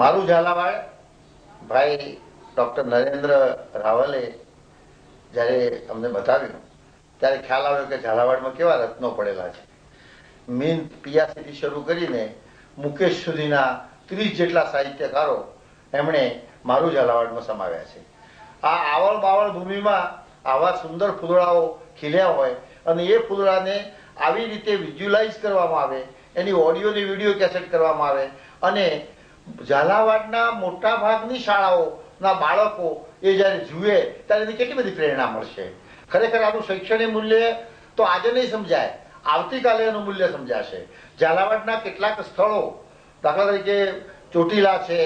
મારું ઝાલાવાડ ભાઈ ડૉક્ટર નરેન્દ્ર રાવલે જ્યારે અમને બતાવ્યું ત્યારે ખ્યાલ આવ્યો કે ઝાલાવાડમાં કેવા રત્નો પડેલા છે. મીન પિયાસીથી શરૂ કરીને મુકેશ સુધીના 30 જેટલા સાહિત્યકારો એમણે મારું ઝાલાવાડમાં સમાવ્યા છે. આ આવળ બાવળ ભૂમિમાં આવા સુંદર ફૂલડાઓ ખીલ્યા હોય અને એ ફૂલડાને આવી રીતે વિઝ્યુલાઇઝ કરવામાં આવે, એની ઓડિયોની વિડીયો કેસેટ કરવામાં આવે અને ઝાલાવાડના મોટા ભાગની શાળાઓના બાળકો એ જ્યારે જુએ ત્યારે એની કેટલી બધી પ્રેરણા મળશે. ખરેખર આનું શૈક્ષણિક મૂલ્ય તો આજે નહીં સમજાય, આવતીકાલે એનું મૂલ્ય સમજાશે. ઝાલાવાડના કેટલાક સ્થળો, દાખલા તરીકે ચોટીલા છે,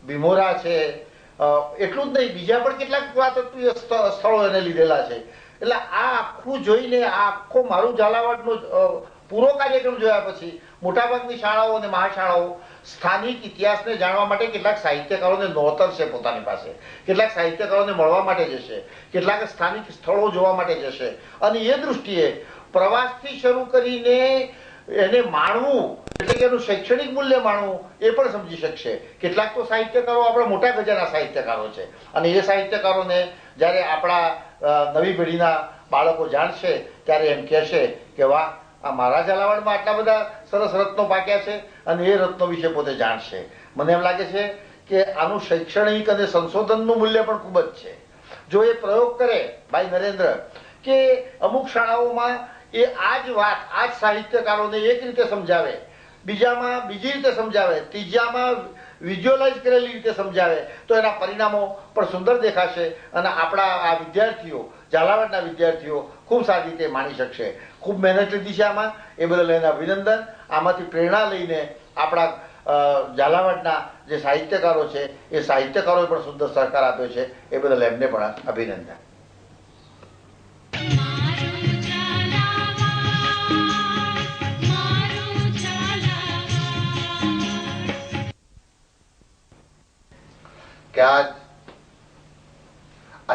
ભીમોરા છે, એટલું જ નહીં બીજા પણ કેટલાક પુરાતત્વીય સ્થળો એને લીધેલા છે. એટલે આ આખું જોઈને આ આખો મારું ઝાલાવાડનો પૂરો કાર્યક્રમ જોયા પછી મોટાભાગની શાળાઓ અને મહાશાળાઓ સ્થાનિક ઇતિહાસને જાણવા માટે કેટલાક સાહિત્યકારોને નોતરશે પોતાની પાસે, કેટલાક સાહિત્યકારોને મળવા માટે જશે, કેટલાક સ્થાનિક સ્થળો જોવા માટે જશે અને એ દૃષ્ટિએ પ્રવાસથી શરૂ કરીને એને માણવું એટલે કે એનું શૈક્ષણિક મૂલ્ય માણવું એ પણ સમજી શકશે. કેટલાક તો સાહિત્યકારો આપણા મોટા ગજાના સાહિત્યકારો છે અને એ સાહિત્યકારોને જ્યારે આપણા નવી પેઢીના બાળકો જાણશે ત્યારે એમ કહેશે કે વાહ, આ મારા ઝાલાવાડમાં આટલા બધા સરસ રત્નો પાક્યા છે અને એ રત્નો વિશે પોતે જાણશે. મને એમ લાગે છે કે આનું શૈક્ષણિક અને સંશોધનનું મૂલ્ય પણ ખૂબ જ છે. જો એ પ્રયોગ કરે ભાઈ નરેન્દ્ર કે અમુક શાળાઓમાં એ આ જ વાત આ જ સાહિત્યકારોને એક રીતે સમજાવે, બીજામાં બીજી રીતે સમજાવે, ત્રીજામાં વિઝ્યુઅલાઇઝ કરેલી રીતે સમજાવે તો એના પરિણામો પણ સુંદર દેખાશે અને આપણા આ વિદ્યાર્થીઓ, ઝાલાવાડના વિદ્યાર્થીઓ ખૂબ સારી રીતે માણી શકશે. ખૂબ મહેનત લીધી છે આમાં, એ બદલ એને અભિનંદન. આમાંથી પ્રેરણા લઈને આપણા ઝાલાવાડના જે સાહિત્યકારો છે એ સાહિત્યકારોએ પણ સુંદર સહકાર આપ્યો છે, એ બદલ એમને પણ અભિનંદન. કે આ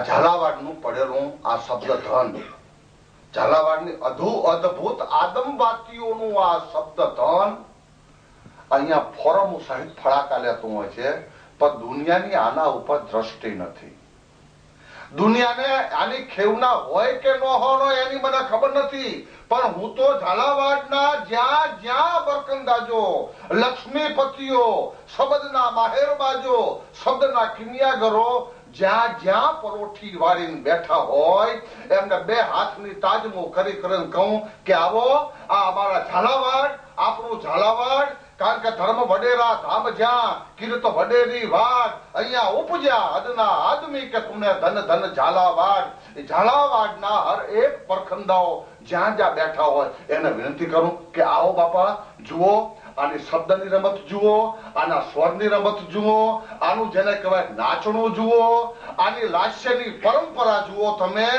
ઝાલાવાડનું પડેલું આ શબ્દ ધન, ઝાલાવાડની અદ્ભુત આદમવાતીઓનું આ શબ્દ ધન અહીંયા ફોરમ સહિત ફળાકા લેતું હોય છે, પણ દુનિયાની આના ઉપર દ્રષ્ટિ નથી. દુનિયાને આની ખેવના હોય કે ન હોય એની મને ખબર નથી, પણ હું તો ઝાલાવાડના જ્યાં જ્યાં બરકંદાજો, લક્ષ્મીપતિઓ, શબ્દના માહેરબાજો, શબ્દના કિમિયાગરો જ્યાં જ્યાં પરોઠી વાળીને બેઠા હોય એમને બે હાથની તાજમો કરી કરીને કહું કે આવો, આ અમારા ઝાલાવાડ, આપણું ઝાલાવાડ. કારણ કે ધર્મ વડેરા ધામ જ્યાં, કીર્ત વડેરી વાડ, અહીંયા ઉપજ્યા અદના આદમી કે તુને ધન ધન ઝાલાવાડ. એ ઝાલાવાડના હર એક પરખંદાઓ જ્યાં જ્યાં બેઠા હોય એને વિનંતી કરું કે આવો બાપા, જુઓ આની શબ્દની રમત જુઓ, આના સ્વરની રમત જુઓ, આનું જેને કહેવાય નાચણું જુઓ, આની લાસ્યની પરંપરા જુઓ તમે.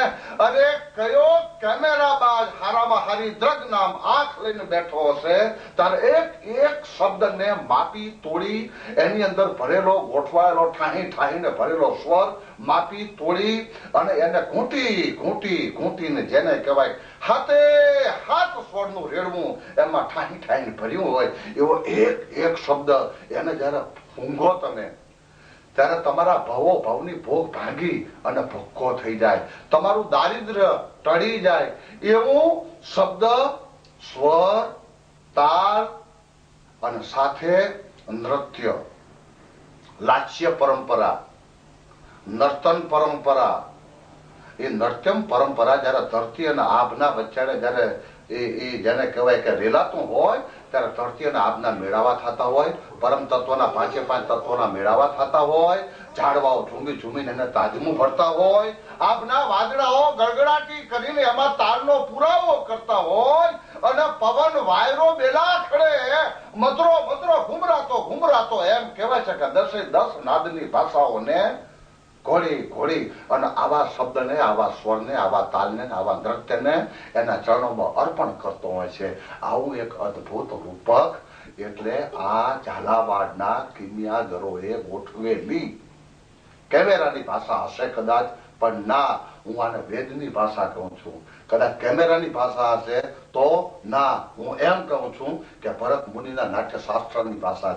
અરે કયો કેમેરાબાજ હારામાં હારી દ્રગ નામ આંખ લઈને બેઠો હશે ત્યારે એક એક શબ્દને માપી તોડી એની અંદર ભરેલો ગોઠવાયેલો ઠાહી ઠાહીને ભરેલો સ્વર માપી તોડી અને એને ઘૂંટીને જેને કહેવાય હાથે હાથ સ્વરનું રેડવું એમાં ઠાહી ઠાહીને ભર્યું હોય એવો એક એક શબ્દ એને જયારે ફૂંગો તમે ત્યારે તમારા ભવની ભોગ ભાંગી અને ભક્કો થઈ જાય, તમારું દારિદ્ર્ય ટળી જાય એવું શબ્દ, સ્વર, તાલ અને સાથે નૃત્ય, લાસ્ય પરંપરા, નર્તન પરંપરા. એ નૃત્યમ પરંપરા જયારે ધરતી અને આભના વચ્ચે જયારે એ જેને કહેવાય કે રેલાતું હોય ત્યારે ધરતી અને આભના મેળાવા થતા હોય, પરમ તત્વના પાંચે પાંચ તત્વોના મેળાવા થતા હોય, ઝાડવાઓ ઝૂમીને એને તાજમું ભરતા હોય, આભના વાદળાઓ ગળગડાટી કરીને એમાં તાલનો પુરાવો કરતા હોય અને પવન વાયરો બેલા ખડે મધરો ઘુમરાતો એમ કહેવાય છે કે 10 નાદની ભાષાઓને ઘોડી અને આવા શબ્દને, આવા સ્વરને, આવા તાલને, આવા નૃત્યને એના ચરણોમાં અર્પણ કરતો હોય છે. આવું એક અદ્ભુત રૂપક એટલે આ ઝાલાવાડના કિમિયાગરોએ ગોઠવેલી કેમેરાની ભાષા હશે કદાચ, પણ ના, હું આને વેદની ભાષા કહું છું. કદાચ કેમેરાની ભાષા હશે તો ના, હું એમ કહું છું કે ભરત મુનિના નાટ્યશાસ્ત્રની ભાષા